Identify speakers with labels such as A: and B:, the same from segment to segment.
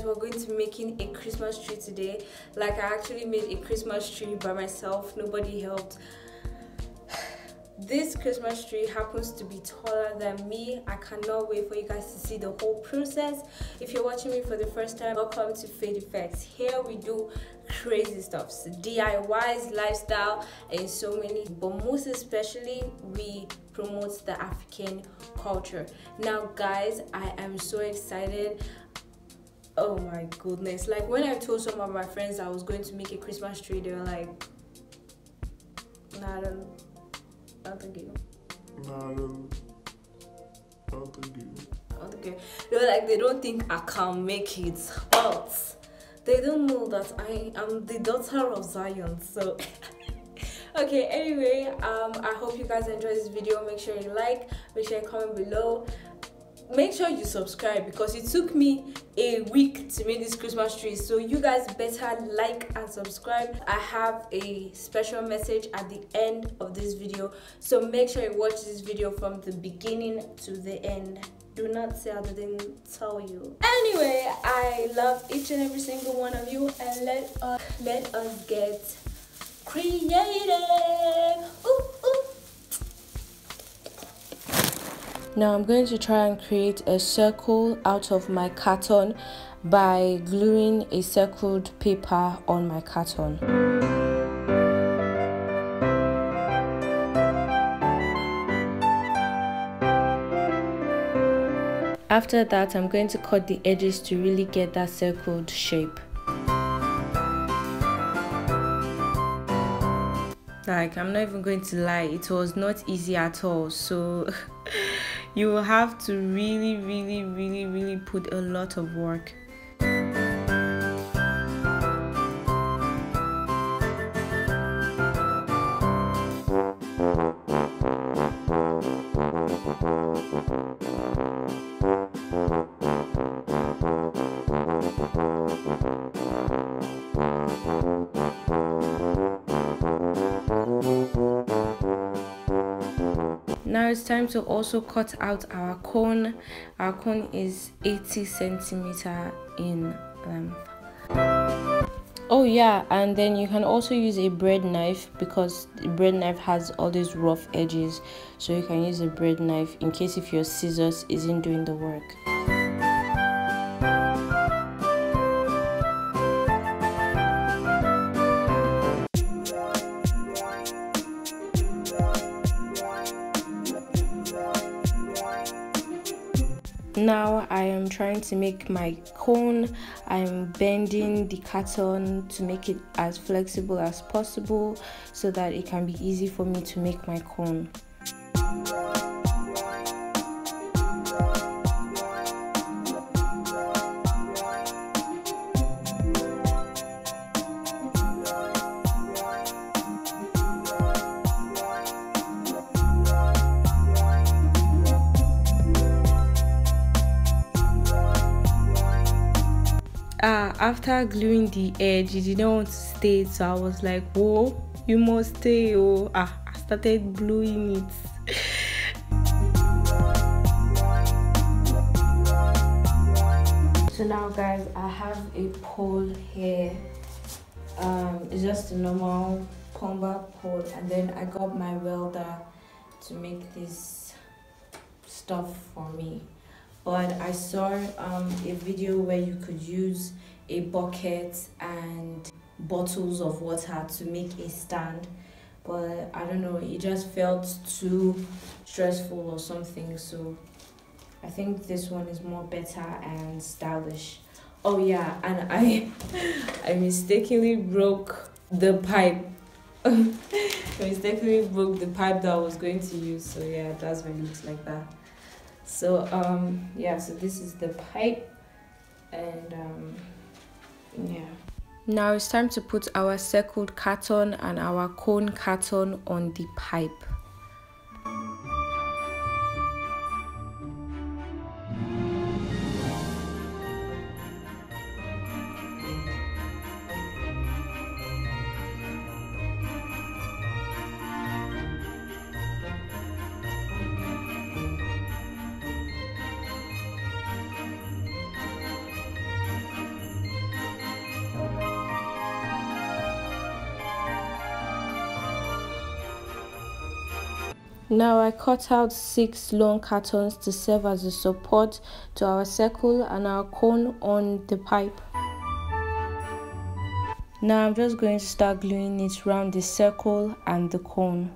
A: we're going to be making a Christmas tree today. Like, I actually made a Christmas tree by myself, nobody helped. This Christmas tree happens to be taller than me. I cannot wait for you guys to see the whole process. If you're watching me for the first time, welcome to Phayte. Here we do crazy stuff, so DIYs, lifestyle, and so many, but most especially we promote the African culture. Now guys, I am so excited. Oh my goodness, like when I told some of my friends I was going to make a Christmas tree, they were like, nah, I don't think you.
B: Nah, I don't think you.
A: I don't think you. They were like, they don't think I can make it, but they don't know that I am the daughter of Zion. So okay, anyway, I hope you guys enjoy this video. Make sure you like, make sure you comment below, make sure you subscribe, because it took me a week to make this Christmas tree, so you guys better like and subscribe. I have a special message at the end of this video, so make sure you watch this video from the beginning to the end. Do not say I didn't tell you. Anyway, I love each and every single one of you, and let us get creative. Ooh, ooh. Now I'm going to try and create a circle out of my carton by gluing a circled paper on my carton. After that, I'm going to cut the edges to really get that circled shape. Like, I'm not even going to lie, it was not easy at all, so you will have to really put a lot of work. Now it's time to also cut out our cone. Our cone is 80 centimeters in length. Oh yeah, and then you can also use a bread knife, because the bread knife has all these rough edges, so you can use a bread knife in case if your scissors isn't doing the work. Now I am trying to make my cone. I'm bending the carton to make it as flexible as possible so that it can be easy for me to make my cone. After gluing the edge, it didn't want to stay, so I was like, whoa, you must stay. Oh, I started gluing it. So now guys, I have a pole here. It's just a normal plumber pole, and then I got my welder to make this stuff for me. But I saw a video where you could use a bucket and bottles of water to make a stand, but I don't know, it just felt too stressful or something, so I think this one is more better and stylish. Oh yeah, and I mistakenly broke the pipe. I mistakenly broke the pipe that I was going to use, so yeah, that's why it looks like that. So yeah, so this is the pipe, and yeah. Now it's time to put our circled carton and our cone carton on the pipe. Now I cut out 6 long cartons to serve as a support to our circle and our cone on the pipe. Now I'm just going to start gluing it around the circle and the cone.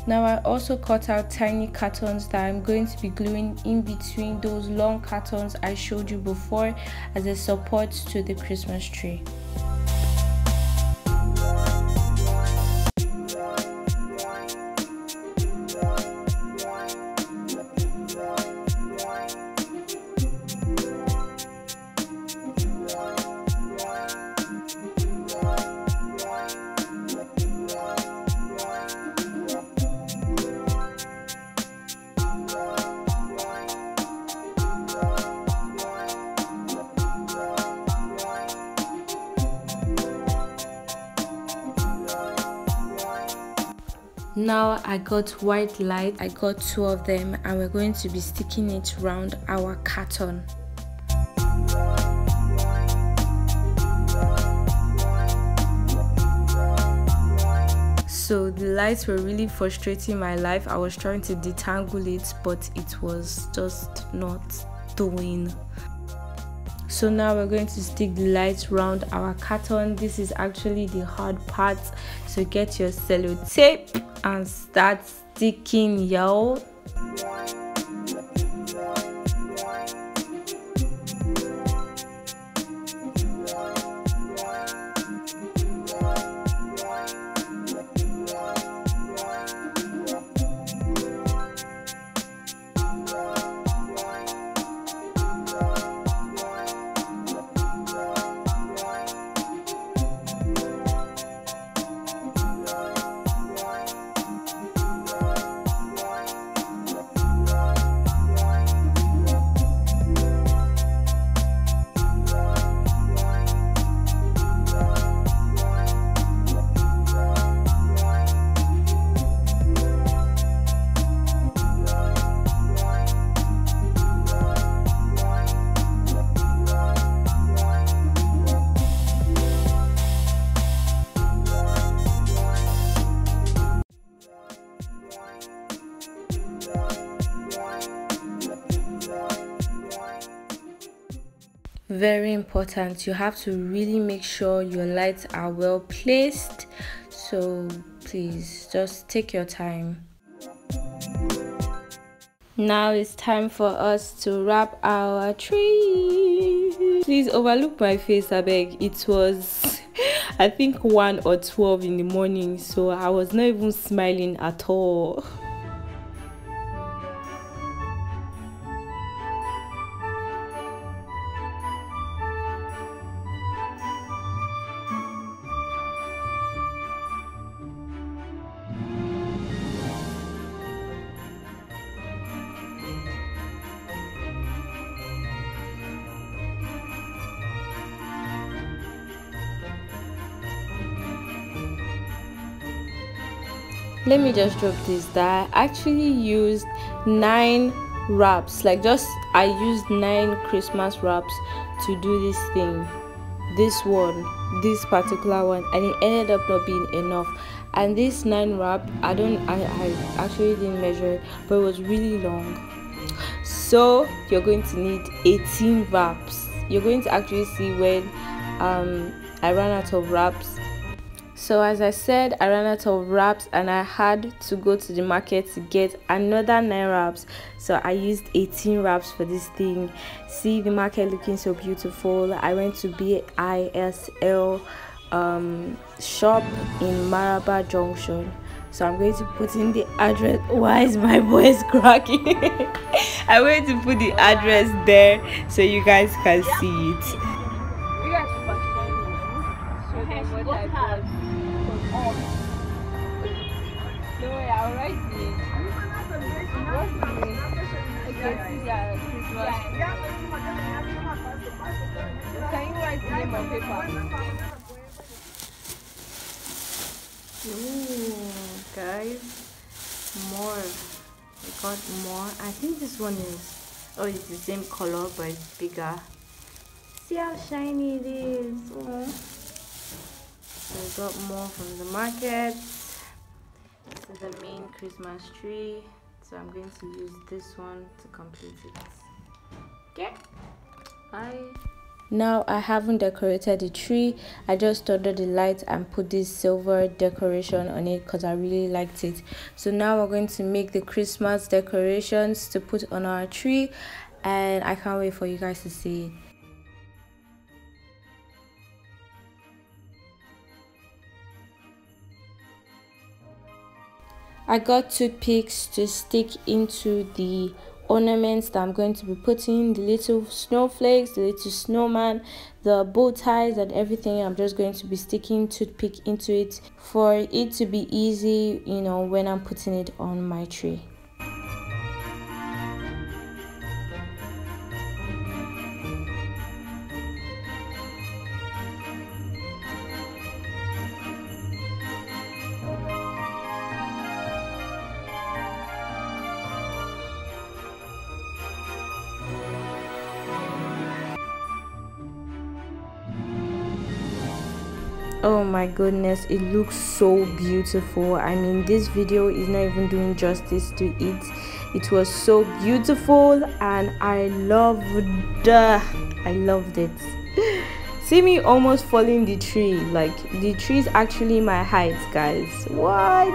A: Now I also cut out tiny cartons that I'm going to be gluing in between those long cartons I showed you before as a support to the Christmas tree. Now I got white light, I got 2 of them, and we're going to be sticking it around our carton. So the lights were really frustrating my life. I was trying to detangle it, but it was just not doing. So now we're going to stick the lights around our carton. This is actually the hard part, so get your sellotape and start sticking, yo. Very important, you have to really make sure your lights are well placed, so please just take your time. Now it's time for us to wrap our tree. Please overlook my face, I beg. It was I think 1 or 12 in the morning, so I was not even smiling at all. Let me just drop this, that I actually used 9 wraps, like I used 9 Christmas wraps to do this thing, this particular one, and it ended up not being enough. And this 9 wrap, I actually didn't measure it, but it was really long. So you're going to need 18 wraps. You're going to actually see when I ran out of wraps. So as I said, I ran out of wraps and I had to go to the market to get another 9 wraps. So I used 18 wraps for this thing. See the market looking so beautiful. I went to BISL shop in Maraba Junction. So I'm going to put in the address. Why is my voice cracking? I'm going to put the address there so you guys can see it.
C: You guys should show them what I bought. No way, I'll write it. What's the name? Okay, see that Christmas. Can you write the name on paper?
A: Ooh, guys, more. I got more. I think this one is, oh, it's the same color but it's bigger. See how shiny it is. Oh. So I got more from the market. This is the main Christmas tree. So I'm going to use this one to complete it. Okay. Bye. Now I haven't decorated the tree. I just ordered the lights and put this silver decoration on it because I really liked it. So now we're going to make the Christmas decorations to put on our tree, and I can't wait for you guys to see it. I got toothpicks to stick into the ornaments that I'm going to be putting, the little snowflakes, the little snowman, the bow ties and everything. I'm just going to be sticking toothpick into it for it to be easy, you know, when I'm putting it on my tree. Oh my goodness, it looks so beautiful. I mean, this video is not even doing justice to it. It was so beautiful and I loved it. See me almost falling the tree. Like, the tree is actually my height, guys. What?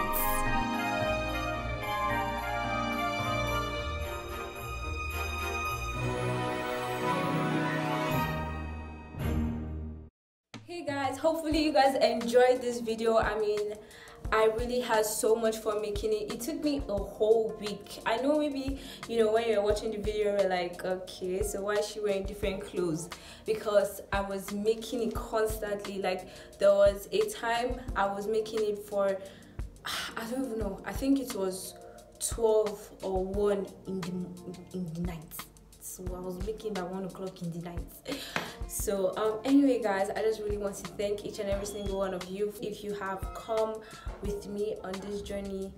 A: Hey guys, hopefully you guys enjoyed this video. I mean, I really had so much fun making it. It took me a whole week. I know maybe, you know, when you're watching the video you're like, okay, so why is she wearing different clothes? Because I was making it constantly. Like, there was a time I was making it for, I don't even know, I think it was 12 or 1 in the night. So I was making by 1 o'clock in the night. So anyway guys, I just really want to thank each and every single one of you. If you have come with me on this journey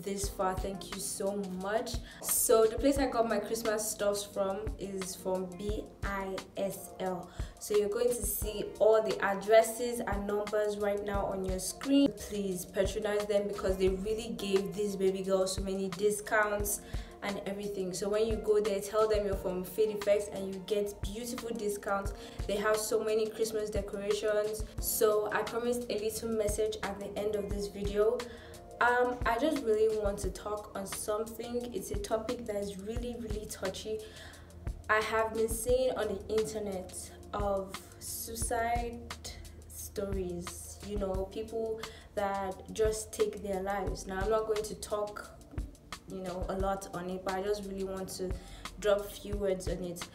A: this far, thank you so much. So the place I got my Christmas stuffs from is from BISL. So you're going to see all the addresses and numbers right now on your screen. Please patronize them because they really gave this baby girl so many discounts and everything. So when you go there, tell them you're from Phayte and you get beautiful discounts. They have so many Christmas decorations. So I promised a little message at the end of this video. I just really want to talk on something. It's a topic that is really touchy. I have been seeing on the internet of suicide stories, you know, people that just take their lives. Now I'm not going to talk, you know, a lot on it, but I just really want to drop a few words on it.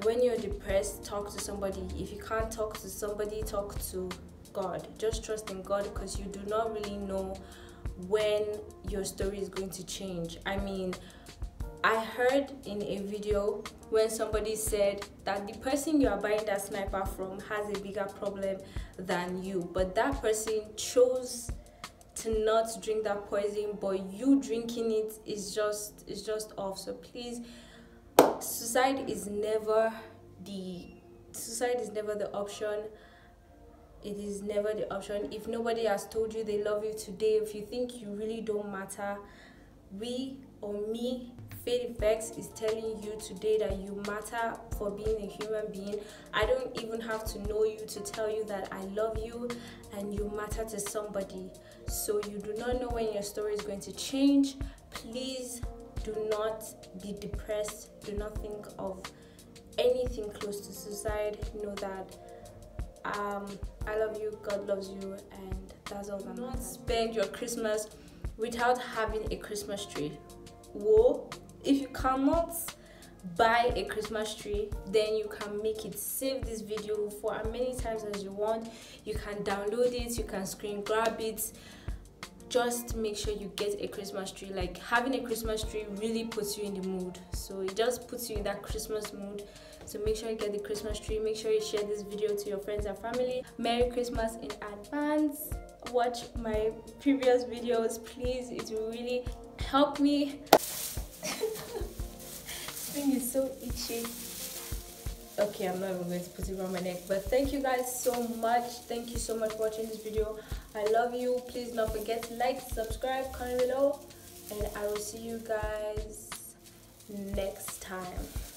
A: When you're depressed, talk to somebody. If you can't talk to somebody, talk to God. Just trust in God because you do not really know when your story is going to change. I mean, I heard in a video when somebody said that the person you are buying that sniper from has a bigger problem than you, but that person chose to not drink that poison, but you drinking it is just off. So please, suicide is never the option. It is never the option. If nobody has told you they love you today, if you think you really don't matter, we or me Phayte Effects is telling you today that you matter for being a human being. I don't even have to know you to tell you that I love you and you matter to somebody. So you do not know when your story is going to change. Please do not be depressed. Do not think of anything close to suicide. Know that I love you, God loves you, and that's all. Do not spend your Christmas without having a Christmas tree. Whoa, if you cannot buy a Christmas tree, then you can make it. Save this video for as many times as you want. You can download it, you can screen grab it. Just make sure you get a Christmas tree. Like, having a Christmas tree really puts you in the mood. So it just puts you in that Christmas mood. So make sure you get the Christmas tree. Make sure you share this video to your friends and family. Merry Christmas in advance. Watch my previous videos, please. It will really help me. This thing is so itchy. Okay, I'm not even going to put it around my neck, but thank you guys so much. Thank you so much for watching this video. I love you. Please don't forget to like, subscribe, comment below, and I will see you guys next time.